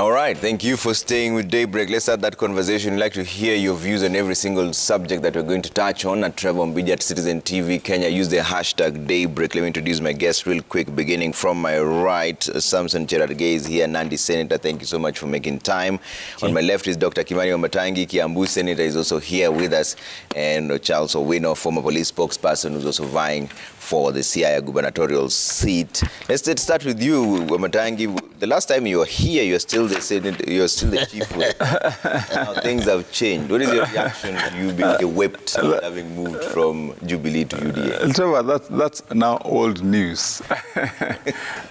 All right, thank you for staying with Daybreak. Let's start that conversation. I'd like to hear your views on every single subject that we're going to touch on at Trevor Mbiji at Citizen TV Kenya. Use the hashtag Daybreak. Let me introduce my guests real quick, beginning from my right. Samson Cherargei is here, Nandi Senator. Thank you so much for making time. Okay. On my left is Dr. Kimani Wamatangi. Kiambu Senator is also here with us. And Charles Owino, former police spokesperson, who's also vying for the Siaya gubernatorial seat. Let's start with you, Wamatangi. The last time you were here, you're still the senator, you're still the chief whip. Now things have changed. What is your reaction to you being whipped, having moved from Jubilee to UDA? Trevor, that's now old news.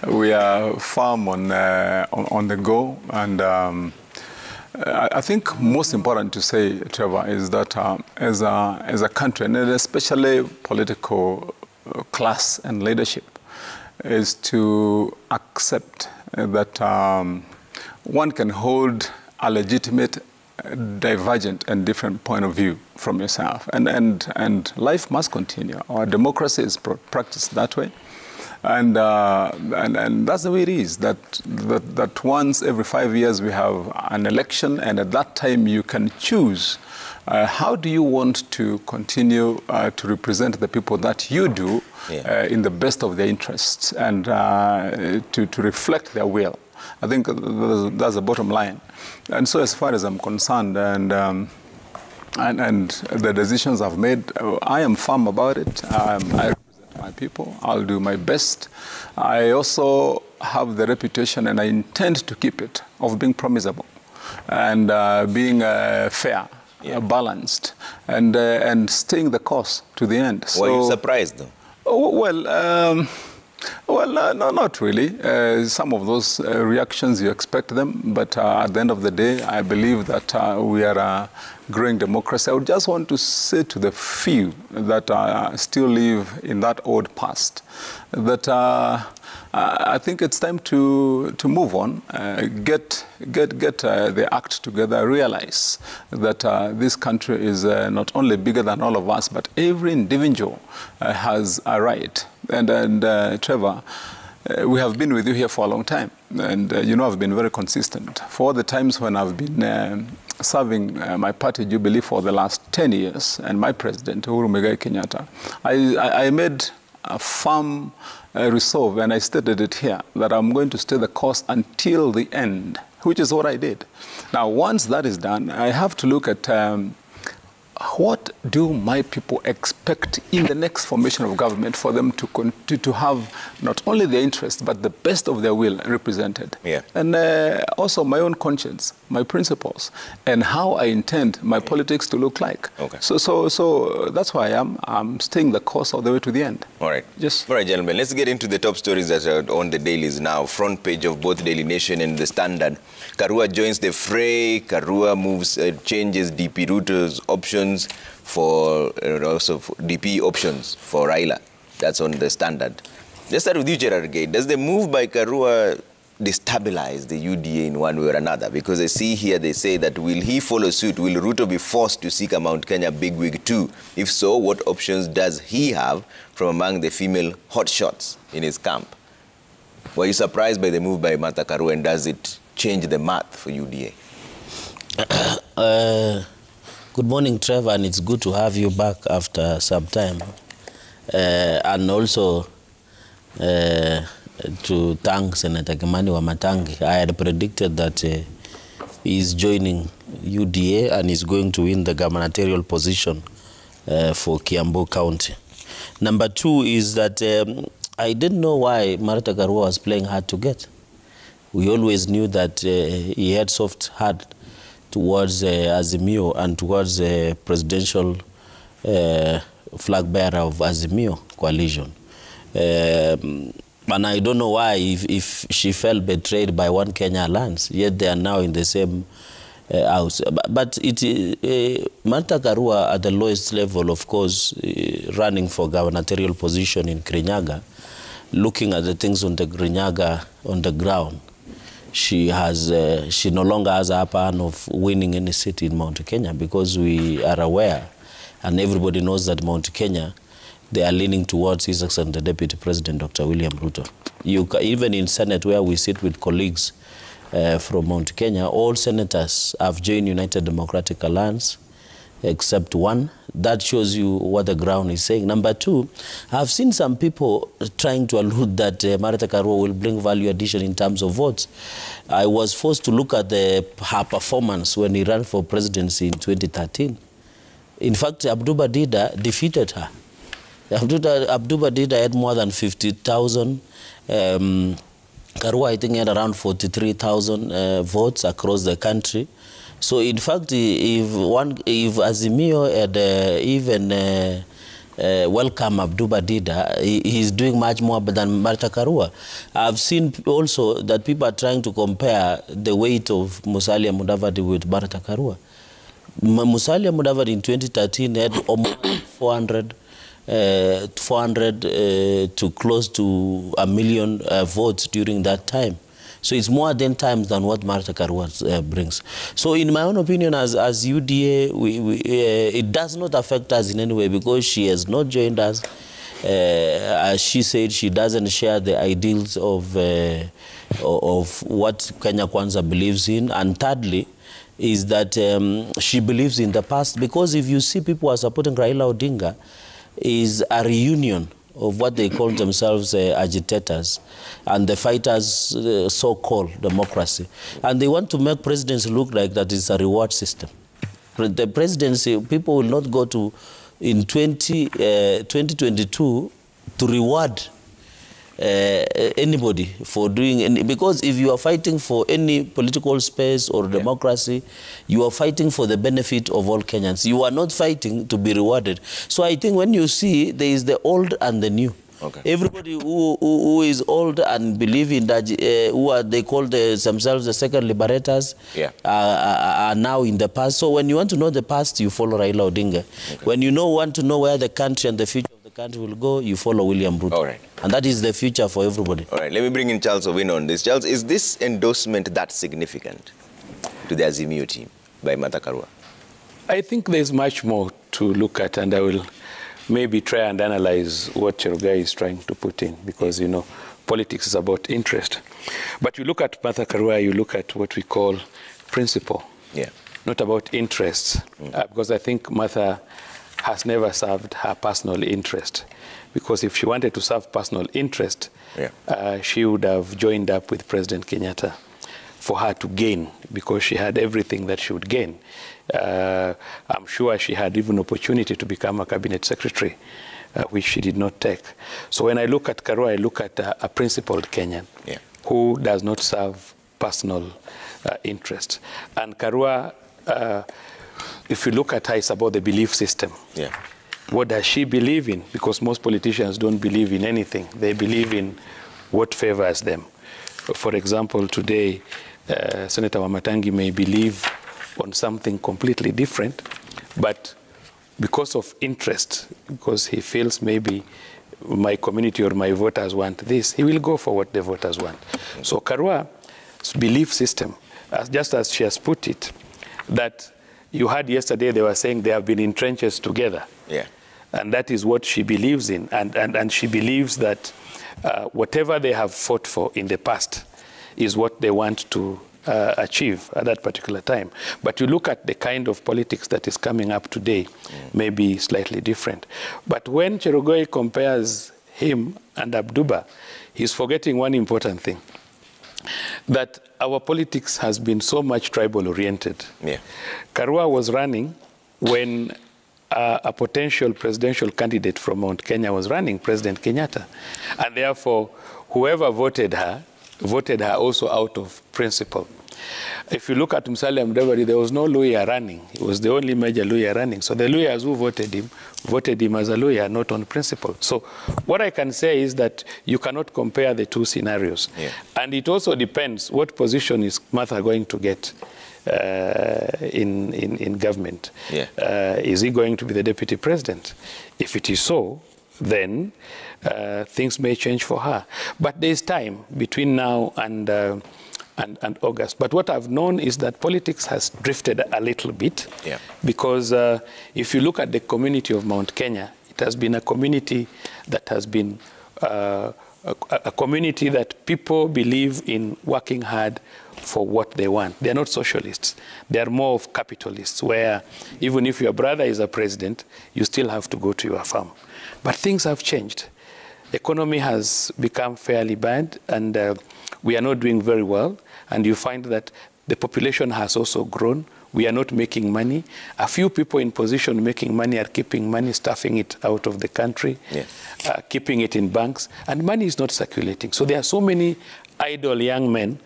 We are firm on the go, and I think most important to say, Trevor, is that as a country, and especially political class and leadership, is to accept that one can hold a legitimate, divergent and different point of view from yourself. And life must continue. Our democracy is practiced that way. And that's the way it is, that once every 5 years we have an election, and at that time you can choose how do you want to continue to represent the people that you do in the best of their interests and to reflect their will. I think that's the bottom line. And so as far as I'm concerned, and the decisions I've made, I am firm about it. I represent my people. I'll do my best. I also have the reputation, and I intend to keep it, of being promisable and being fair. Balanced and staying the course to the end. Were you surprised, though? No, not really. Some of those reactions, you expect them, but at the end of the day, I believe that we are a growing democracy. I would just want to say to the few that still live in that old past that I think it's time to move on, get the act together, realize that this country is not only bigger than all of us, but every individual has a right. And Trevor, we have been with you here for a long time, and you know I've been very consistent. For the times when I've been serving my party Jubilee for the last 10 years, and my president, Uhuru Muigai Kenyatta, I made a firm resolve, and I stated it here, that I'm going to stay the course until the end, which is what I did. Now, once that is done, I have to look at what do my people expect in the next formation of government for them to continue to have not only their interest, but the best of their will represented. Yeah. And also my own conscience, my principles, and how I intend my politics to look like. Okay. So that's why I'm staying the course all the way to the end. All right. Yes. All right, gentlemen, let's get into the top stories that are on the dailies now. Front page of both Daily Nation and The Standard. Karua joins the fray. Karua moves, changes DP routers options for also for DP options for Raila. That's on The Standard. Let's start with you, Cherargei. Does the move by Karua destabilize the UDA in one way or another? Because I see here they say that will he follow suit? Will Ruto be forced to seek a Mount Kenya bigwig too? If so, what options does he have from among the female hotshots in his camp? Were you surprised by the move by Martha Karua, and does it change the math for UDA? Good morning, Trevor, and it's good to have you back after some time. And also to thank Senator Kimani Wamatangi. I had predicted that he's joining UDA and is going to win the gubernatorial position for Kiambu County. Number two is that I didn't know why Martha Karua was playing hard to get. We always knew that he had soft heart towards Azimio and towards the presidential flag bearer of Azimio coalition. And I don't know why, if she felt betrayed by One Kenya Alliance, yet they are now in the same house. But Martha Karua at the lowest level, of course, running for gubernatorial position in Kirinyaga, looking at the things on the Kirinyaga on the ground, she no longer has a upper hand of winning any seat in Mount Kenya, because we are aware, and everybody knows that Mount Kenya, they are leaning towards His Excellency the Deputy President, Dr. William Ruto. Even in Senate, where we sit with colleagues from Mount Kenya. All senators have joined United Democratic Alliance, except one. That shows you what the ground is saying. Number two, I've seen some people trying to allude that Martha Karua will bring value addition in terms of votes. I was forced to look at her performance when he ran for presidency in 2013. In fact, Abduba Dida defeated her. Abduba Dida had more than 50,000. Karua, I think, had around 43,000 votes across the country. So, in fact, if Azimio had even welcome Abduba Dida, he's doing much more than Martha Karua. I've seen also that people are trying to compare the weight of Musalia Mudavadi with Martha Karua. Musalia Mudavadi in 2013 had almost 400 to close to 1 million votes during that time. So it's more 10 times than what Martha Karua brings. So in my own opinion, as UDA, it does not affect us in any way because she has not joined us. As she said, she doesn't share the ideals of what Kenya Kwanza believes in. And thirdly, is that she believes in the past. Because if you see people who are supporting Raila Odinga, is a reunion of what they call themselves agitators and the fighters so-called democracy. And they want to make presidency look like that is a reward system. The presidency, people will not go to, in 2022, to reward anybody for doing any, because if you are fighting for any political space or democracy, you are fighting for the benefit of all Kenyans. You are not fighting to be rewarded. So I think when you see there is the old and the new. Okay. Everybody who is old and believe in that, they call themselves the second liberators, are now in the past. So when you want to know the past, you follow Raila Odinga. Okay. When you want to know where the country and the future of the country will go, you follow William Ruto. All right. And that is the future for everybody. All right, let me bring in Charles Owino on this. Charles, is this endorsement that significant to the Azimio team by Martha Karua? I think there's much more to look at, and I will maybe try and analyze what Cherogay is trying to put in, because, you know, politics is about interest. But you look at Martha Karua, you look at what we call principle, not about interests, because I think Martha has never served her personal interest. Because if she wanted to serve personal interest, she would have joined up with President Kenyatta for her to gain, because she had everything that she would gain. I'm sure she had even opportunity to become a cabinet secretary, which she did not take. So when I look at Karua, I look at a principled Kenyan who does not serve personal interest. And Karua, if you look at her, it's about the belief system. What does she believe in? Because most politicians don't believe in anything. They believe in what favors them. For example, today, Senator Wamatangi may believe on something completely different, but because of interest, because he feels maybe my community or my voters want this, he will go for what the voters want. So Karua's belief system, just as she has put it, that you heard yesterday they were saying they have been in trenches together. And that is what she believes in. And she believes that whatever they have fought for in the past is what they want to achieve at that particular time. But you look at the kind of politics that is coming up today, maybe slightly different. But when Cherogoi compares him and Abduba, he's forgetting one important thing, that our politics has been so much tribal-oriented. Karua was running when a potential presidential candidate from Mount Kenya was running, President Kenyatta. And therefore, whoever voted her also out of principle. If you look at Musalia Mudavadi, there was no Luhya running. He was the only major Luhya running. So the Luhyas who voted him as a Luhya, not on principle. So what I can say is that you cannot compare the two scenarios. And it also depends what position is Martha going to get in government. Is he going to be the deputy president? If it is so, then things may change for her. But there's time between now and August. But what I've known is that politics has drifted a little bit, because if you look at the community of Mount Kenya, it has been a community that has been a community that people believe in working hard for what they want. They're not socialists. They're more of capitalists, where even if your brother is a president, you still have to go to your farm. But things have changed. The economy has become fairly bad, and we are not doing very well. And you find that the population has also grown. We are not making money. A few people in position making money are keeping money, stuffing it out of the country, keeping it in banks, and money is not circulating. So there are so many idle young men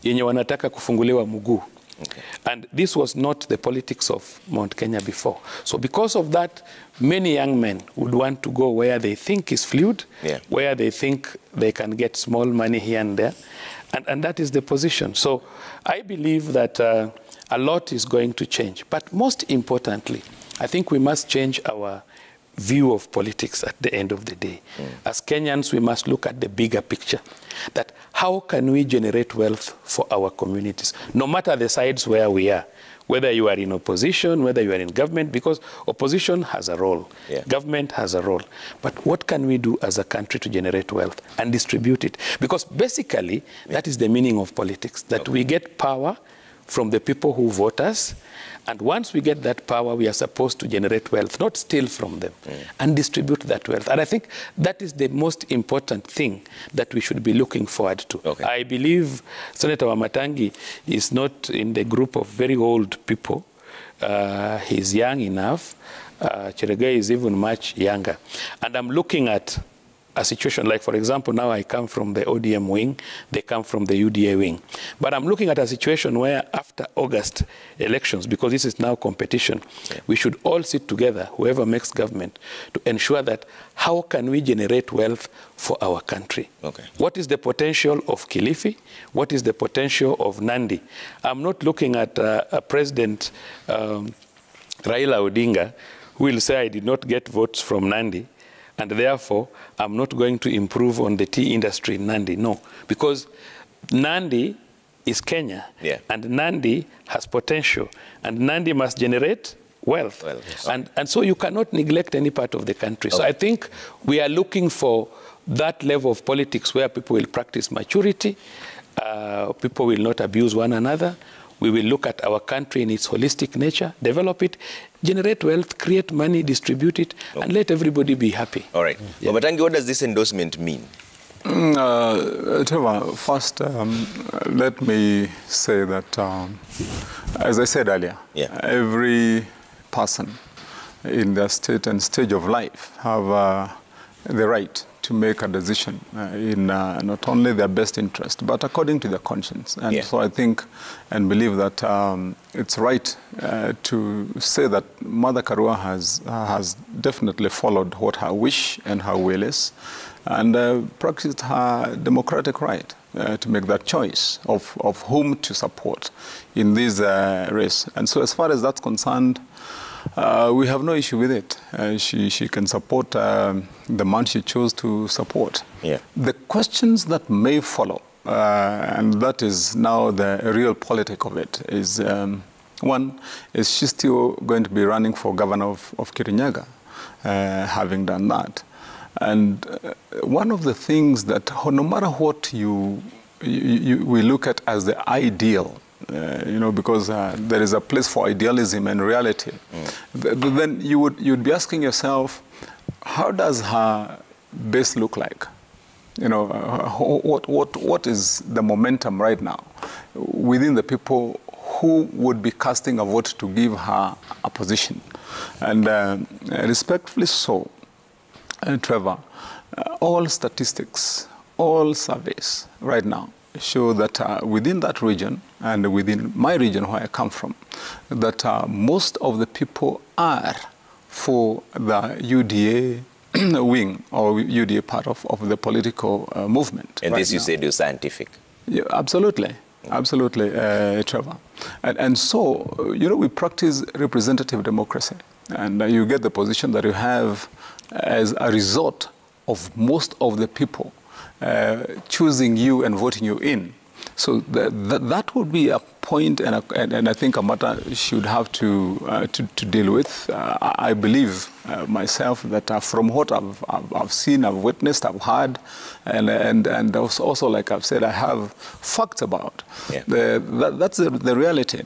yenye wanataka kufunguliwa mguu. Okay. And this was not the politics of Mount Kenya before. So because of that, many young men would want to go where they think is fluid, where they think they can get small money here and there. And that is the position. So I believe that a lot is going to change. But most importantly, I think we must change our view of politics at the end of the day. As Kenyans, we must look at the bigger picture, that how can we generate wealth for our communities, no matter the sides where we are, whether you are in opposition, whether you are in government, because opposition has a role, government has a role. But what can we do as a country to generate wealth and distribute it? Because basically, that is the meaning of politics, that we get power from the people who vote us, and once we get that power, we are supposed to generate wealth, not steal from them, and distribute that wealth. And I think that is the most important thing that we should be looking forward to. Okay. I believe Senator Wamatangi is not in the group of very old people. He's young enough. Cherargei is even much younger. And I'm looking at a situation like, for example, now I come from the ODM wing, they come from the UDA wing. But I'm looking at a situation where after August elections, because this is now competition, we should all sit together, whoever makes government, to ensure that how can we generate wealth for our country? Okay. What is the potential of Kilifi? What is the potential of Nandi? I'm not looking at a President Raila Odinga who will say, I did not get votes from Nandi, and therefore, I'm not going to improve on the tea industry in Nandi. No, because Nandi is Kenya, and Nandi has potential, and Nandi must generate wealth. And so you cannot neglect any part of the country. So I think we are looking for that level of politics where people will practice maturity, people will not abuse one another. We will look at our country in its holistic nature, develop it, generate wealth, create money, distribute it, and let everybody be happy. All right. Wamatangi, what does this endorsement mean? Trevor, first, let me say that, as I said earlier, every person in their state and stage of life have the right to make a decision in not only their best interest, but according to their conscience. And so I think and believe that it's right to say that Mother Karua has definitely followed what her wish and her will is, and practiced her democratic right to make that choice of whom to support in this race. And so as far as that's concerned, we have no issue with it. She can support the man she chose to support. The questions that may follow, and that is now the real politics of it, is one, is she still going to be running for governor of Kirinyaga, having done that? And one of the things that, no matter what we look at as the ideal, you know, because there is a place for idealism and reality. Then you'd be asking yourself, how does her base look like? You know, what is the momentum right now within the people who would be casting a vote to give her a position? And respectfully so, Trevor, all statistics, all surveys right now show that within that region and within my region where I come from, that most of the people are for the UDA wing or UDA part of the political movement. And this you said is scientific. Yeah, absolutely. Absolutely, Trevor. And so, you know, we practice representative democracy. And you get the position that you have as a result of most of the people choosing you and voting you in. So that would be a point and I think a matter should have to deal with. I believe myself that from what I've seen, I've witnessed, I've heard, and also, like I've said, I have facts about. Yeah. That's the reality.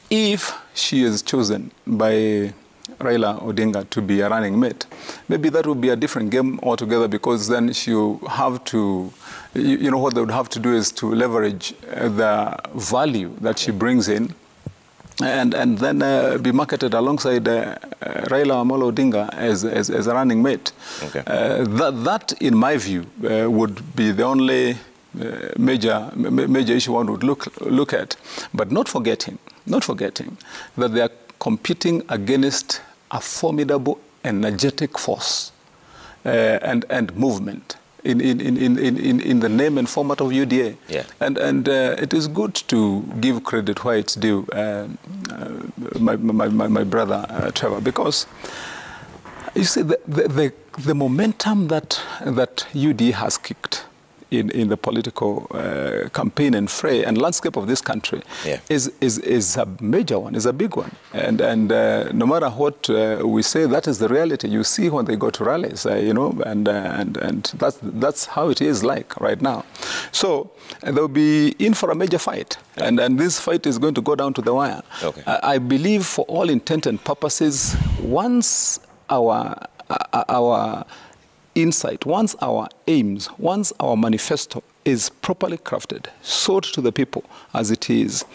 If she is chosen by Raila Odinga to be a running mate, maybe that would be a different game altogether, because then she'll have to, you know, what they would have to do is to leverage the value that she brings in and then be marketed alongside Raila Amolo Odinga as a running mate. Okay. That, in my view, would be the only major issue one would look at, but not forgetting that they are competing against a formidable, energetic force and movement in the name and format of UDA. Yeah. And it is good to give credit where it's due, my brother Trevor, because you see the momentum that UDA has kicked in the political campaign and fray and landscape of this country, yeah, is a major one, is a big one. And no matter what we say, that is the reality. You see when they go to rallies, you know, and that's how it is like right now. So they'll be in for a major fight, and this fight is going to go down to the wire. Okay. I believe, for all intent and purposes, once our insight, once our aims, once our manifesto is properly crafted, sold to the people as it is,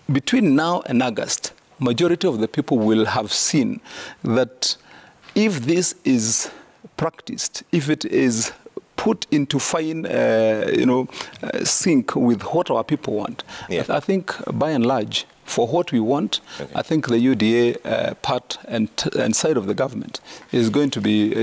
between now and August, majority of the people will have seen that if this is practiced, if it is put into fine, sync with what our people want, yeah, I think by and large, for what we want, okay, I think the UDA part and side of the government is going to be